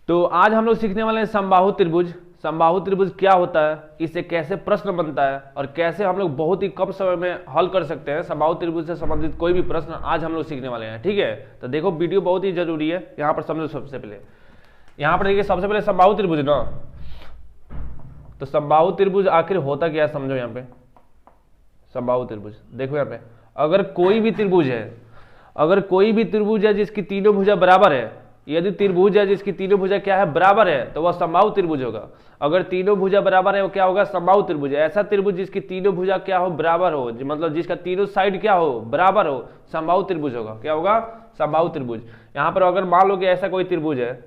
तो आज हम लोग सीखने वाले हैं समबाहु त्रिभुज। समबाहु त्रिभुज क्या होता है, इससे कैसे प्रश्न बनता है और कैसे हम लोग बहुत ही कम समय में हल कर सकते हैं समबाहु त्रिभुज से संबंधित कोई भी प्रश्न आज हम लोग सीखने वाले हैं। ठीक है, तो देखो वीडियो बहुत ही जरूरी है। यहाँ पर समझो, सबसे पहले यहाँ पर देखिए, सबसे पहले समबाहु त्रिभुज ना, तो समबाहु त्रिभुज आखिर होता क्या है समझो। यहाँ पे समबाहु त्रिभुज देखो, यहाँ पे अगर कोई भी त्रिभुज है, अगर कोई भी त्रिभुज है जिसकी तीनों भुजा बराबर है, यदि त्रिभुज है जिसकी तीनों भुजा क्या है, बराबर है, तो वह समबाहु त्रिभुज होगा। अगर तीनों भुजा बराबर है वो क्या होगा, समबाहु त्रिभुज। ऐसा त्रिभुज जिसकी तीनों भुजा क्या हो, बराबर हो, मतलब जिसका तीनों साइड क्या हो, बराबर हो, समबाहु त्रिभुज होगा। क्या होगा, समबाहु त्रिभुज। यहाँ पर अगर मान लो कि ऐसा कोई त्रिभुज है,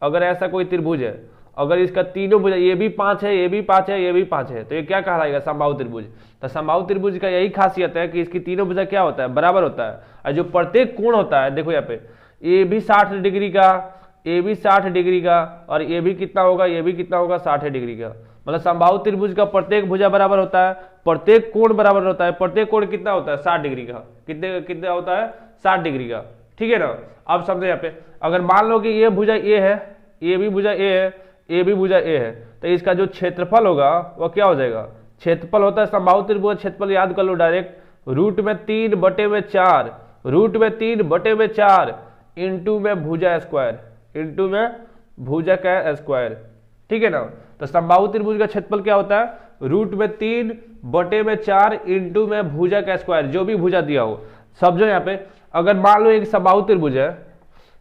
अगर ऐसा कोई त्रिभुज है, अगर इसका तीनों भुजा ये भी 5 है, ये भी 5 है, ये भी 5 है, तो ये क्या कहलाएगा, समबाहु त्रिभुज। तो समबाहु त्रिभुज का यही खासियत है कि इसकी तीनों भुजा क्या होता है, बराबर होता है। और जो प्रत्येक कोण होता है, देखो यहाँ पे ये भी 60 डिग्री का, ये भी 60 डिग्री का, और ये भी कितना होगा, ये भी कितना होगा, 60 डिग्री का। मतलब समबाहु त्रिभुज का प्रत्येक भुजा बराबर होता है, प्रत्येक कोण बराबर होता है। प्रत्येक कोण कितना होता है, 60 डिग्री का। कितना होता है, 60 डिग्री का। ठीक है ना। अब समझो यहाँ पे, अगर मान लो कि ये भुजा ए है, ये भी भुजा ए है, ये भी भुजा ए है, तो इसका जो क्षेत्रफल होगा वह क्या हो जाएगा, क्षेत्रफल होता है समबाहु त्रिभुज। क्षेत्रफल याद कर लो डायरेक्ट, √3/4, √3/4 इंटू में भुजा स्क्वायर, इंटू में भुजा का स्क्वायर। ठीक है ना। तो समबाहु त्रिभुज का क्षेत्रफल क्या होता है, √3/4 इंटू में भुजा का स्क्वायर, जो भी भुजा दिया हो। समझो यहाँ पे, अगर मान लो एक समबाहु त्रिभुज है,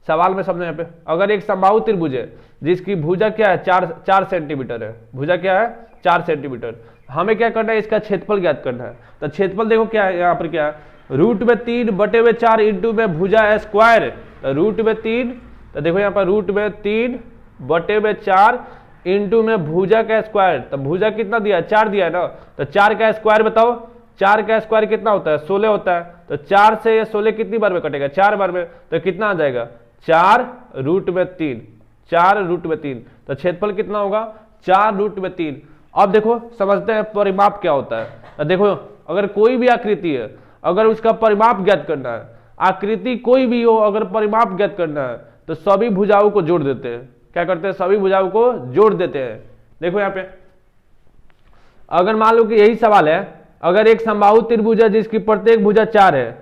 सवाल में समझो यहाँ पे, अगर एक समबाहु त्रिभुज है जिसकी भुजा क्या है, 4 सेंटीमीटर है, भुजा क्या है, 4 सेंटीमीटर, हमें क्या करना है, इसका क्षेत्रफल ज्ञात करना है। तो क्षेत्रफल देखो क्या है, यहाँ पर क्या है, √3/4 इंटू में भुजा स्क्वायर, √3, तो देखो यहाँ पर √3/4 इंटू में भुजा का स्क्वायर। तो भुजा कितना दिया, 4 दिया है ना, तो 4 का स्क्वायर बताओ, 4 का स्क्वायर कितना होता है, 16 होता है। तो 4 से ये 16 कितनी बार में कटेगा, 4 बार में, तो कितना आ जाएगा, 4√3, 4√3। तो क्षेत्रफल कितना होगा, 4√3। अब देखो समझते हैं परिमाप क्या होता है। तो देखो अगर कोई भी आकृति है, अगर उसका परिमाप ज्ञात करना है, आकृति कोई भी हो, अगर परिमाप ज्ञात करना है, तो सभी भुजाओं को जोड़ देते हैं। क्या करते हैं, सभी भुजाओं को जोड़ देते हैं। देखो यहाँ पे, अगर मान लो कि यही सवाल है, अगर एक समबाहु त्रिभुज है जिसकी प्रत्येक भुजा 4 है,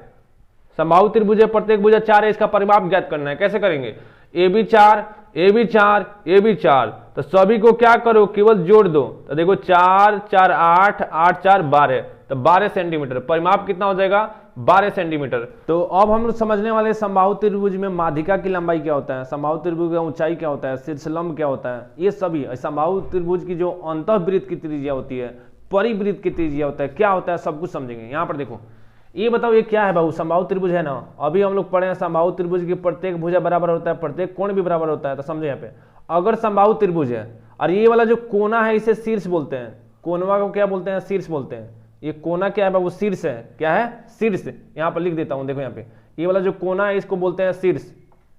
समबाहु त्रिभुज है, प्रत्येक भुजा 4 है, इसका परिमाप ज्ञात करना है। कैसे करेंगे, ए भी 4, ए भी 4, ए भी 4, तो सभी को क्या करो, केवल जोड़ दो। तो देखो 4 4 8, 8 4 12, तो 12 सेंटीमीटर। परिमाप कितना हो जाएगा, 12 सेंटीमीटर। तो अब हम लोग समझने वाले समबाहु त्रिभुज में माध्यिका की लंबाई क्या होता है, समबाहु त्रिभुज का ऊंचाई क्या होता है, शीर्षलंब क्या होता है, ये सभी समबाहु त्रिभुज की जो अंतःवृत्त की त्रिज्या होती है, परिवृत्त की त्रिज्या होता है, क्या होता है, सब कुछ समझेंगे। यहाँ पर देखो, ये बताओ ये क्या है बाबू, समबाहु त्रिभुज है ना। अभी हम लोग पढ़े हैं समबाहु त्रिभुज की प्रत्येक भुजा बराबर होता है, प्रत्येक कोण भी बराबर होता है। तो समझो यहाँ पे, अगर समबाहु त्रिभुज है और ये वाला जो कोना है इसे शीर्ष बोलते हैं, कोनवा को क्या बोलते हैं, शीर्ष बोलते हैं। ये कोना क्या है बाबू, शीर्ष है। क्या है, शीर्ष। यहाँ पर लिख देता हूँ, देखो यहाँ पे, ये वाला जो कोना है इसको बोलते हैं शीर्ष।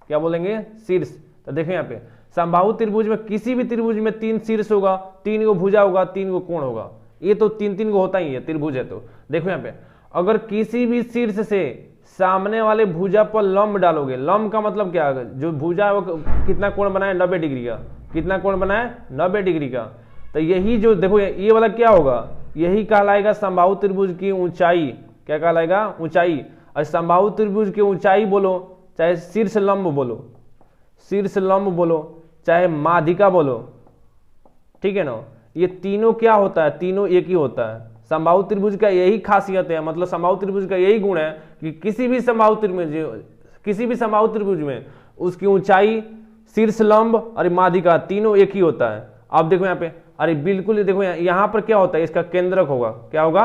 क्या बोलेंगे, शीर्ष। तो देखो यहाँ पे, समबाहु त्रिभुज में किसी भी त्रिभुज में 3 शीर्ष होगा, 3 गो भुजा होगा, 3 गो कोण होगा। ये तो 3 गो होता ही है, त्रिभुज है। तो देखो यहाँ पे, अगर किसी भी शीर्ष से सामने वाले भुजा पर लंब डालोगे, लंब का मतलब क्या है, जो भुजा है वो कितना कोण बनाए, 90 डिग्री का। कितना कोण बनाए, 90 डिग्री का। तो यही जो देखो ये वाला क्या होगा, यही कहलाएगा समबाहु त्रिभुज की ऊंचाई। क्या कहलाएगा, ऊंचाई। और समबाहु त्रिभुज की ऊंचाई बोलो, चाहे शीर्ष लंब बोलो, शीर्ष लंब बोलो, चाहे माध्यिका बोलो। ठीक है ना। ये तीनों क्या होता है, तीनों एक ही होता है। समबाहु त्रिभुज का यही खासियत है, मतलब समबाहु त्रिभुज का यही गुण है कि किसी भी समबाहु त्रिभुज में उसकी ऊंचाई, शीर्ष लंब और माध्यिका तीनों एक ही होता है। अब देखो यहाँ पे, अरे बिल्कुल देखो यहाँ पर क्या होता है, इसका केंद्रक होगा। क्या होगा,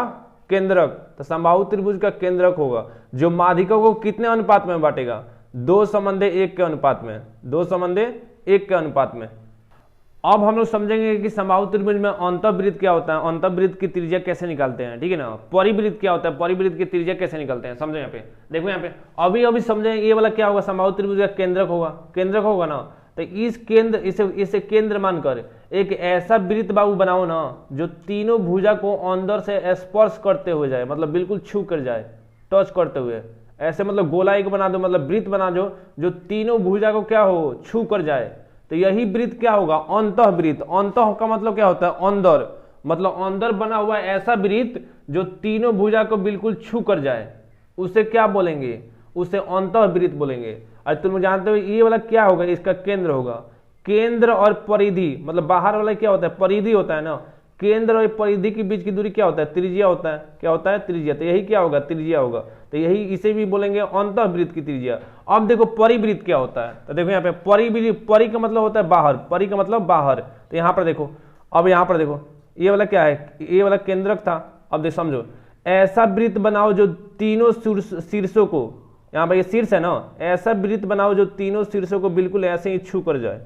केंद्रक। तो समबाहु त्रिभुज का केंद्रक होगा, जो माध्यिका को कितने अनुपात में बांटेगा, 2:1 के अनुपात में, 2:1 के अनुपात में। अब हम लोग समझेंगे कि समबाहु त्रिभुज में अंतःवृत्त क्या होता है, अंतःवृत्त की त्रिज्या कैसे निकालते हैं। ठीक है ना। परिवृत्त क्या होता है, परिवृत्त की त्रिज्या कैसे निकालते हैं, समझो यहाँ पे। देखो यहाँ पे अभी समझेंगे, ये वाला क्या होगा, समबाहु त्रिभुज का केंद्रक होगा। केंद्रक होगा ना, तो इस केंद्र इसे केंद्र मानकर एक ऐसा वृत्त बाबू बनाओ ना, जो तीनों भुजा को अंदर से स्पर्श करते हुए जाए, मतलब बिल्कुल छू कर जाए, टच करते हुए। ऐसे मतलब गोला एक बना दो, मतलब वृत्त बना दो जो तीनों भुजा को क्या हो, छू कर जाए। तो यही वृत्त क्या होगा, अंतः वृत्त। अंतः का मतलब क्या होता है, अंदर, मतलब अंदर बना हुआ ऐसा वृत्त जो तीनों भुजा को बिल्कुल छू कर जाए, उसे क्या बोलेंगे, उसे अंतः वृत्त बोलेंगे। और तुम जानते हो ये वाला क्या होगा, इसका केंद्र होगा। केंद्र और परिधि, मतलब बाहर वाला क्या होता है, परिधि होता है ना, केंद्र और परिधि के बीच की दूरी क्या होता है, त्रिज्या होता है। क्या होता है, त्रिज्या। तो यही क्या होगा, त्रिज्या होगा। तो यही इसे भी बोलेंगे अंतःवृत्त की त्रिज्या। अब देखो परिवृत्त क्या होता है, तो देखो यहाँ पे परि का मतलब होता है बाहर, परि का मतलब बाहर। तो यहाँ पर देखो, अब यहाँ पर देखो ये वाला क्या है, ये वाला केंद्रक था। अब देख समझो, ऐसा वृत्त बनाओ जो तीनों शीर्षों को, यहाँ पर ये शीर्ष है ना, ऐसा वृत्त बनाओ जो तीनों शीर्षों को बिल्कुल ऐसे ही छू कर जाए,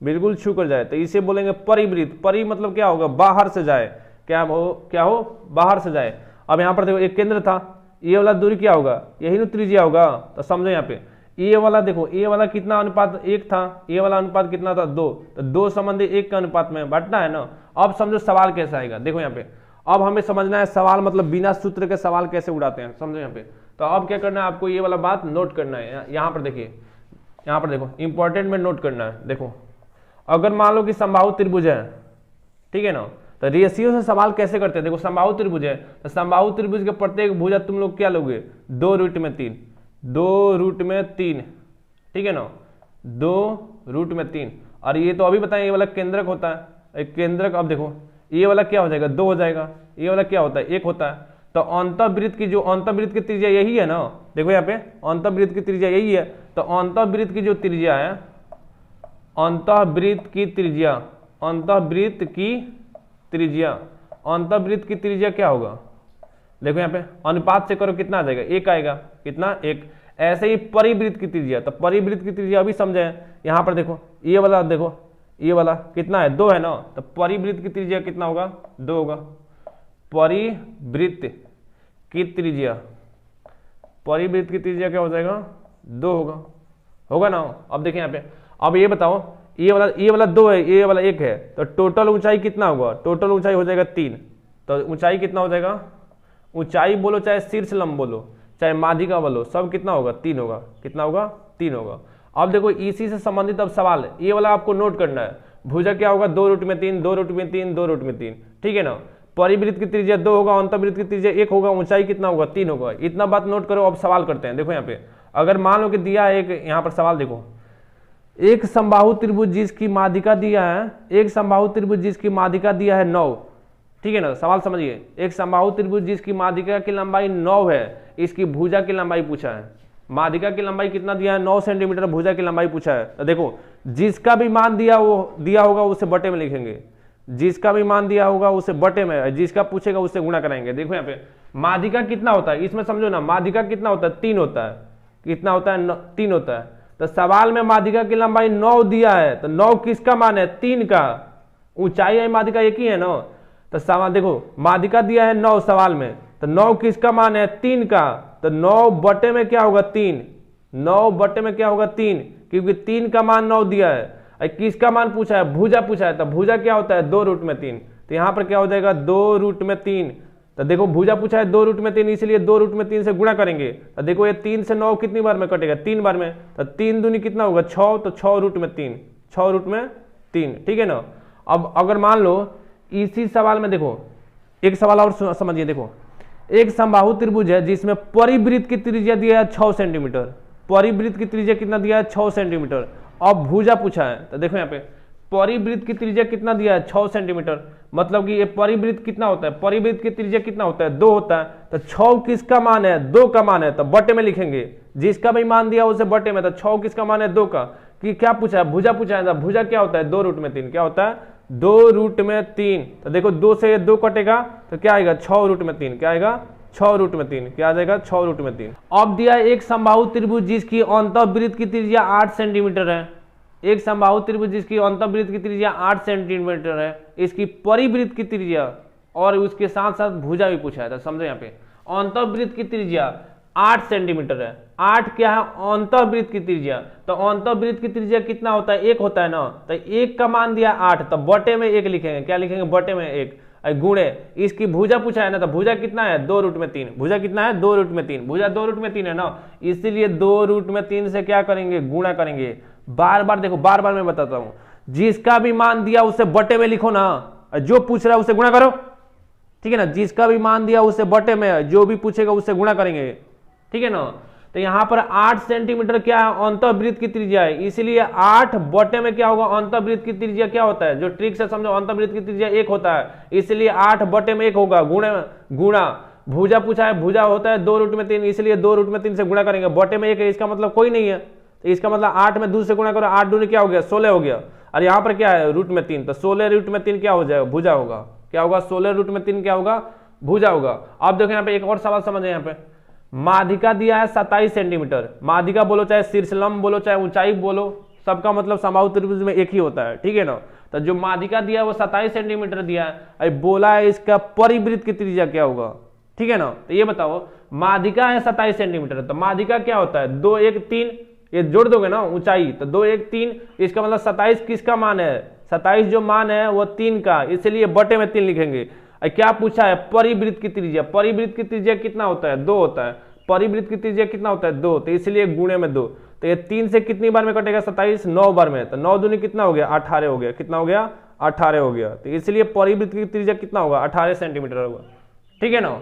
बिल्कुल छू कर जाए। तो इसे बोलेंगे परिवृत्त। परि मतलब क्या होगा, बाहर से जाए, क्या हो, बाहर से जाए। अब यहाँ पर देखो एक केंद्र था, ये वाला दूरी क्या होगा, यही ना त्रिज्या होगा। तो समझो यहाँ पे ये वाला देखो, ये वाला कितना अनुपात 1 था, ये वाला अनुपात कितना था 2, तो 2 संबंधी 1 के अनुपात में बांटना है ना। अब समझो सवाल कैसा आएगा, देखो यहाँ पे अब हमें समझना है सवाल मतलब बिना सूत्र के सवाल कैसे उड़ाते हैं, समझो यहाँ पे। तो अब क्या करना है, आपको ये वाला बात नोट करना है। यहाँ पर देखिए, यहाँ पर देखो इंपॉर्टेंट में नोट करना है। देखो अगर मान लो कि समबाहु त्रिभुज है, ठीक है ना, तो रेशियो से सवाल कैसे करते हैं। देखो समबाहु त्रिभुज है, तो समबाहु त्रिभुज के प्रत्येक भुजा तुम लोग क्या लोगे, 2 रूट में 3, 2 रूट में 3, ठीक है ना, 2 रूट में 3। और ये तो अभी बताएं ये वाला केंद्रक होता है, एक केंद्रक। अब देखो ये वाला क्या हो जाएगा, 2 हो जाएगा, ये वाला क्या होता है, 1 होता है। तो अंतःवृत्त की जो अंतःवृत्त की त्रिज्या यही है ना, देखो यहाँ पे अंतःवृत्त की त्रिज्या यही है। तो अंतःवृत्त की जो त्रिज्या है, अंतःवृत्त की त्रिज्या, अंतःवृत्त की त्रिज्या, अंतःवृत्त की त्रिज्या क्या होगा, देखो यहाँ पे अनुपात से करो कितना आ जाएगा, 1 आएगा, कितना 1। ऐसे ही परिवृत्त की त्रिज्या, तो परिवृत्त की त्रिज्या अभी समझे। यहाँ पर देखो ये वाला, देखो ये वाला कितना है, 2 है ना, तो परिवृत्त की त्रिज्या कितना होगा, 2 होगा। परिवृत्त की त्रिज्या, परिवृत्त की त्रिज्या क्या हो जाएगा, 2 होगा ना। अब देखिए यहाँ पे, अब ये बताओ ये वाला 2 है, ये वाला 1 है, तो टोटल ऊंचाई कितना होगा, टोटल ऊंचाई हो जाएगा 3। तो ऊंचाई कितना हो जाएगा, ऊंचाई बोलो चाहे शीर्ष लंब बोलो चाहे माध्यिका बोलो, सब कितना होगा, 3 होगा। कितना होगा, 3 होगा। अब देखो इसी से संबंधित अब सवाल है, ये वाला आपको नोट करना है। भुजा क्या होगा, 2 रूट में 3, 2 रूट में 3, 2 रूट में 3, ठीक है ना। परिवृत्त की त्रिज्या 2 होगा, अंतःवृत्त की त्रिज्या 1 होगा, ऊंचाई कितना होगा, 3 होगा। इतना बात नोट करो। अब सवाल करते हैं। देखो यहाँ पे अगर मान लो कि दिया एक, यहाँ पर सवाल देखो, एक समबाहु त्रिभुज जिसकी माध्यिका दिया है, एक समबाहु त्रिभुज जिसकी माध्यिका दिया है 9, ठीक है ना। सवाल समझिए, एक समबाहु त्रिभुज जिसकी माध्यिका की लंबाई 9 है, इसकी भुजा की लंबाई पूछा है। माध्यिका की लंबाई कितना दिया है, 9 सेंटीमीटर, भुजा की लंबाई पूछा है। तो देखो जिसका भी मान दिया होगा उसे बटे में लिखेंगे, जिसका भी मान दिया होगा उसे बटे में, जिसका पूछेगा उससे गुणा कराएंगे। देखो यहाँ पे माध्यिका कितना होता है, इसमें समझो ना, माध्यिका कितना होता है, 3 होता है। कितना होता है, 3 होता है। तो सवाल में माध्यिका की लंबाई 9 दिया है, तो 9 किसका मान है, 3 का। ऊंचाई है माध्यिका एक ही है ना। तो सवाल देखो माध्यिका दिया है 9 सवाल में, तो 9 किसका मान है, 3 का। तो 9 बटे में क्या होगा, 3, 9 बटे में क्या होगा, 3, क्योंकि 3 का मान 9 दिया है। किसका मान पूछा है, भुजा पूछा है। तो भुजा क्या होता है, 2 रूट में 3। तो यहाँ पर क्या हो जाएगा, 2 रूट में 3। तो देखो भुजा पूछा है 2 रूट में 3, इसलिए 2 रूट में 3 से गुणा करेंगे। तो देखो ये 3 से 9 कितनी बार में कटेगा, 3 बार में। तो 3 दूनी कितना होगा, 6। तो 6 रूट में 3, 6 रूट में 3, ठीक है ना। अब अगर मान लो इसी सवाल में देखो एक सवाल और समझिए। देखो एक समबाहु त्रिभुज है जिसमें परिवृत्त की त्रिज्या दिया है 6 सेंटीमीटर, परिवृत्त की त्रिज्या कितना दिया है, 6 सेंटीमीटर। अब भुजा पूछा है, तो देखो यहाँ पे परिवृत्त की त्रिज्या कितना दिया है, 6 सेंटीमीटर। मतलब कि ये परिवृत्त कितना होता है, परिवृत्त की त्रिज्या कितना होता है, 2 होता है। तो 6 किसका मान है, 2 का मान है, तो बटे में लिखेंगे। जिसका भी मान दिया उसे बटे में। तो 6 किसका मान है, 2 का। कि क्या पूछा है, भुजा पूछा है। तो भुजा क्या होता है, 2 रूट में 3। क्या होता है, 2 रूट में 3। तो देखो 2 से 2 कटेगा तो क्या आएगा, 6 रूट में 3। क्या आएगा, 6 रूट में 3। क्या आ जाएगा, 6 रूट में 3। अब दिया एक समबाहु त्रिभुज जिसकी अंतःवृत्त की त्रिज्या 8 सेंटीमीटर है। एक समबाहु त्रिभुज जिसकी अंतःवृत्त की त्रिज्या 8 सेंटीमीटर है, इसकी परिवृत्त की त्रिज्या और उसके साथ साथ भुजा भी पूछा है। तो समझो यहाँ पे अंतःवृत्त की त्रिज्या 8 सेंटीमीटर है। 8 क्या है, अंतःवृत्त की त्रिज्या। तो अंतःवृत्त की त्रिज्या कितना होता है, 1 होता है ना। तो 1 का मान दिया 8, तो बटे में 1 लिखेंगे। क्या लिखेंगे, बटे में 1 गुणे इसकी भुजा पूछा है ना। तो भुजा कितना है, 2 रूट में 3। भुजा कितना है, 2 रूट में 3। भुजा 2 रूट में 3 है ना, इसीलिए 2 रूट में 3 से क्या करेंगे, गुणा करेंगे। बार बार देखो, बार बार मैं बताता हूं, जिसका भी मान दिया उसे बटे में लिखो ना, जो पूछ रहा है उसे गुणा करो, ठीक है ना। जिसका भी मान दिया उसे बटे में, जो भी पूछेगा उससे गुणा करेंगे, ठीक है ना। तो यहां पर 8 सेंटीमीटर क्या है, अंतःवृत्त की त्रिज्या है, इसलिए 8 बटे में क्या होगा, अंतःवृत्त की त्रिज्या क्या होता है, जो ट्रिक से समझो, अंतःवृत्त की त्रिज्या 1 होता है, इसलिए 8 बटे में 1 होगा, गुणा भुजा पूछा है, भुजा होता है 2√3, इसलिए 2√3 से गुणा करेंगे, बटे में 1 है, इसका मतलब कोई नहीं है, तो इसका मतलब 8 में 2 से गुणा करो, 8 दूनी क्या हो गया, 16 हो गया, और यहाँ पर क्या है, √3, तो 16√3 क्या हो जाएगा, भुजा होगा, क्या होगा, 16√3 क्या होगा, भुजा होगा। अब देखो यहाँ पे एक और सवाल समझे, यहाँ पे माध्यिका दिया है 27 सेंटीमीटर, माध्यिका बोलो चाहे शीर्षलंब बोलो चाहे ऊंचाई बोलो, सबका मतलब समबाहु त्रिभुज में एक ही होता है, ठीक है ना। तो जो माध्यिका दिया है वो 27 सेंटीमीटर दिया है, बोला है इसका परिवृत्त की त्रिज्या क्या होगा, ठीक है ना। तो ये बताओ, माध्यिका है 27 सेंटीमीटर, तो माध्यिका क्या होता है, 2 1 3, ये जोड़ दोगे ना ऊंचाई, तो 2 1 3, इसका मतलब 27 किसका मान है, 27 जो मान है वो 3 का, इसलिए बटे में 3 लिखेंगे। क्या पूछा है, परिवृत्त की त्रिज्या, परिवृत्त की त्रिज्या कितना होता है, 2 होता है, परिवृत्त की त्रिज्या कितना होता है, 2, तो इसलिए गुणे में 2, तो ये 3 से कितनी बार में कटेगा, 27, 9 बार में, तो 9 दूनी कितना हो गया, 18 हो गया, कितना हो गया, 18 हो गया, तो इसलिए परिवृत्त की त्रिज्या कितना होगा, 18 सेंटीमीटर होगा, ठीक है ना।